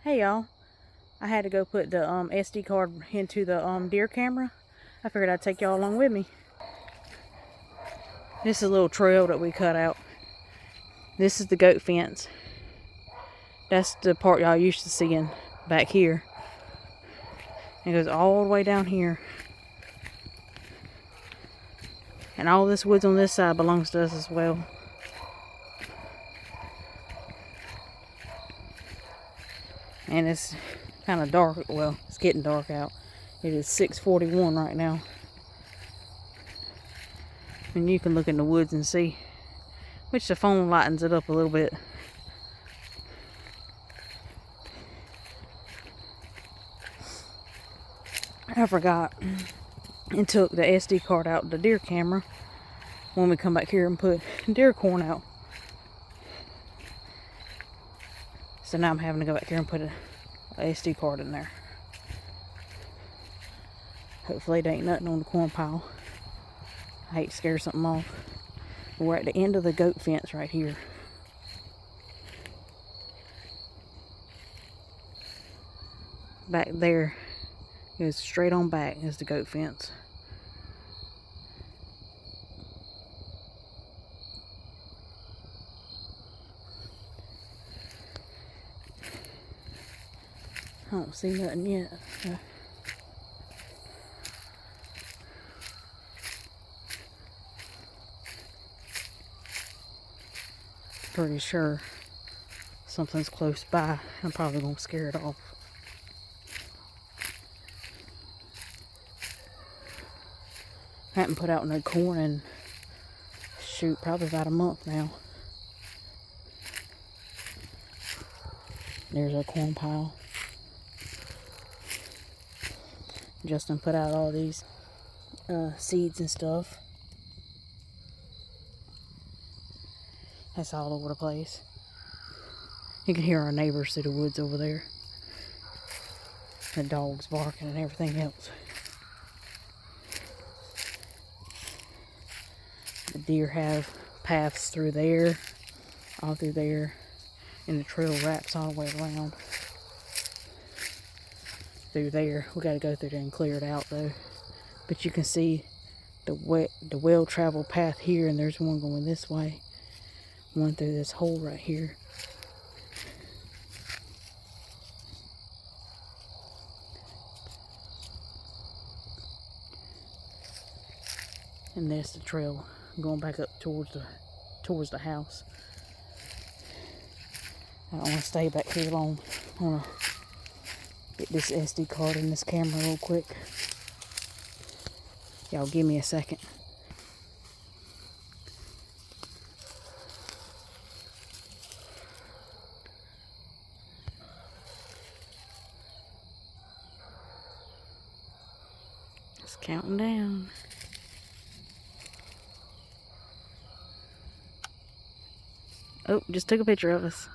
Hey y'all, I had to go put the SD card into the deer camera. I figured I'd take y'all along with me. This is a little trail that we cut out. This is the goat fence. That's the part y'all used to seeing back here. It goes all the way down here. And all this woods on this side belongs to us as well. And it's kind of dark. Well, it's getting dark out. It is 6:41 right now. And you can look in the woods and see, which the phone lightens it up a little bit. I forgot and took the SD card out of the deer camera when we come back here and put deer corn out. So now I'm having to go back here and put a SD card in there. Hopefully it ain't nothing on the corn pile. I hate to scare something off. We're at the end of the goat fence right here. Back there goes straight on back is the goat fence. I don't see nothing yet. Pretty sure something's close by. I'm probably gonna scare it off. I haven't put out no corn in, shoot, probably about a month now. There's our corn pile. Justin put out all these seeds and stuff. That's all over the place. You can hear our neighbors through the woods over there. The dogs barking and everything else. The deer have paths through there, all through there, and the trail wraps all the way around through there. We got to go through there and clear it out though. But you can see the well-traveled path here, and there's one going this way, one through this hole right here. And there's the trail going back up towards the house. I don't want to stay back here long. I want to get this SD card in this camera real quick. Y'all give me a second. It's counting down. Oh, just took a picture of us.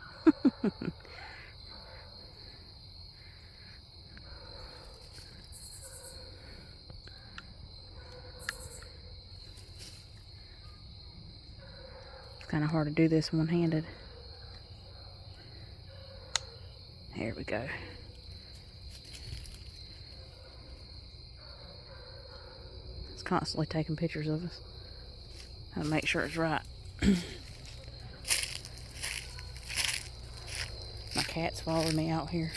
It's kind of hard to do this one-handed. There we go. It's constantly taking pictures of us. Gotta make sure it's right. My cat's following me out here.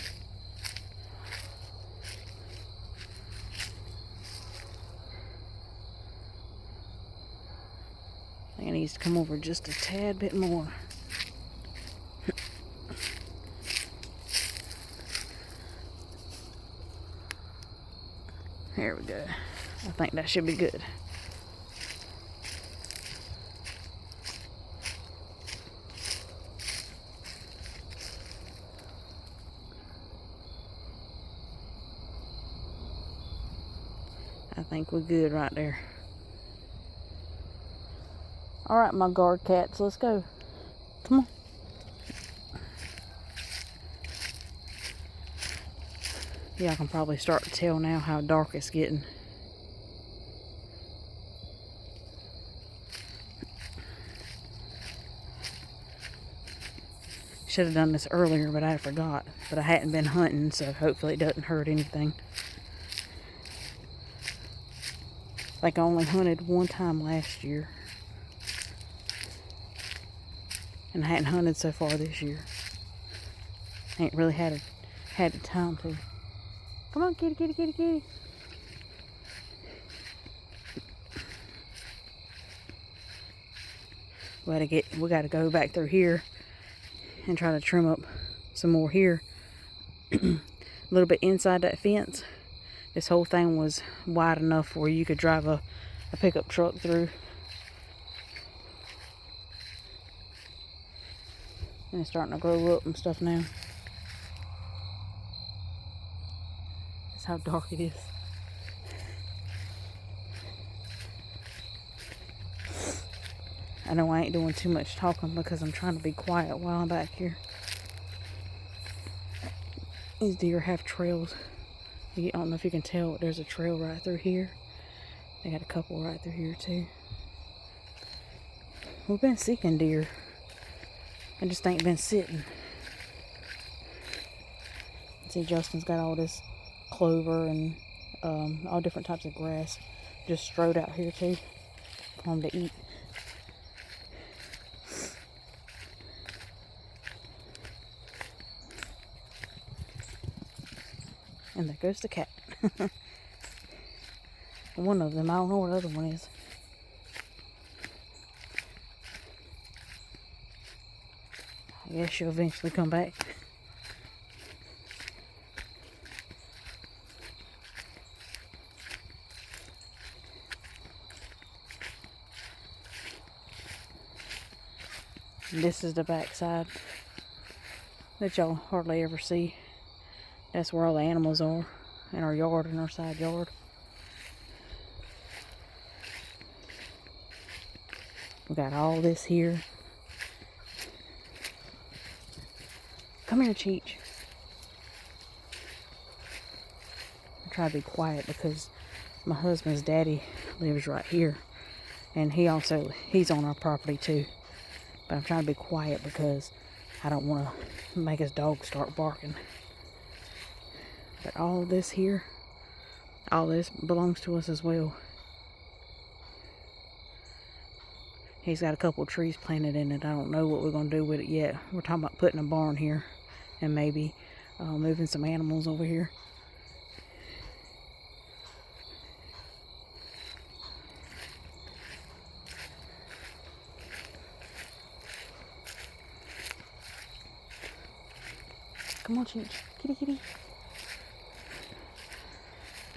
I think it needs to come over just a tad bit more. There we go. I think that should be good. I think we're good right there. Alright, my guard cats, let's go. Come on. Y'all can probably start to tell now how dark it's getting. Should have done this earlier, but I forgot. But I hadn't been hunting, so hopefully it doesn't hurt anything. Like I only hunted one time last year. And I hadn't hunted so far this year. I ain't really had the time to. Come on, kitty, kitty, kitty, kitty. We gotta go back through here and try to trim up some more here. A little bit inside that fence. This whole thing was wide enough where you could drive a pickup truck through. And it's starting to grow up and stuff now. That's how dark it is. I know I ain't doing too much talking because I'm trying to be quiet while I'm back here. These deer have trails. I don't know if you can tell, but there's a trail right through here. They got a couple right through here too. We've been seeking deer. I just ain't been sitting. See, Justin's got all this clover and all different types of grass just strode out here too for them to eat. And there goes the cat. One of them, I don't know what the other one is. I guess she'll eventually come back. And this is the back side that y'all hardly ever see. That's where all the animals are in our yard, in our side yard. We got all this here. Come here, Cheech. I try to be quiet because my husband's daddy lives right here. And he's on our property too. But I'm trying to be quiet because I don't want to make his dog start barking. But all this here, all this belongs to us as well. He's got a couple of trees planted in it. I don't know what we're going to do with it yet. We're talking about putting a barn here and maybe moving some animals over here. Come on, Cheech. Kitty, kitty.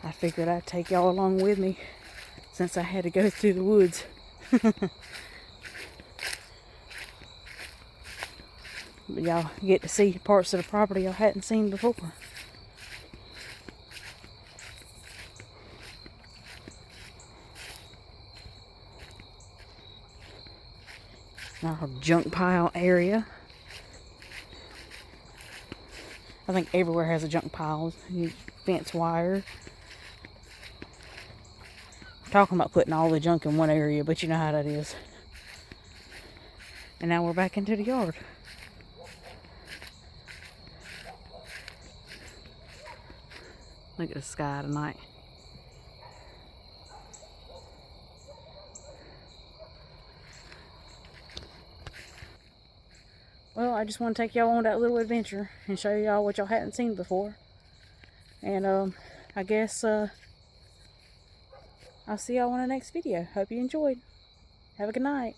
I figured I'd take y'all along with me since I had to go through the woods. But y'all get to see parts of the property y'all hadn't seen before. Our junk pile area. I think everywhere has a junk pile. Fence wire. Talking about putting all the junk in one area, but you know how that is. And now we're back into the yard. Look at the sky tonight. Well, I just want to take y'all on that little adventure and show y'all what y'all hadn't seen before. And I guess I'll see y'all on the next video. Hope you enjoyed. Have a good night.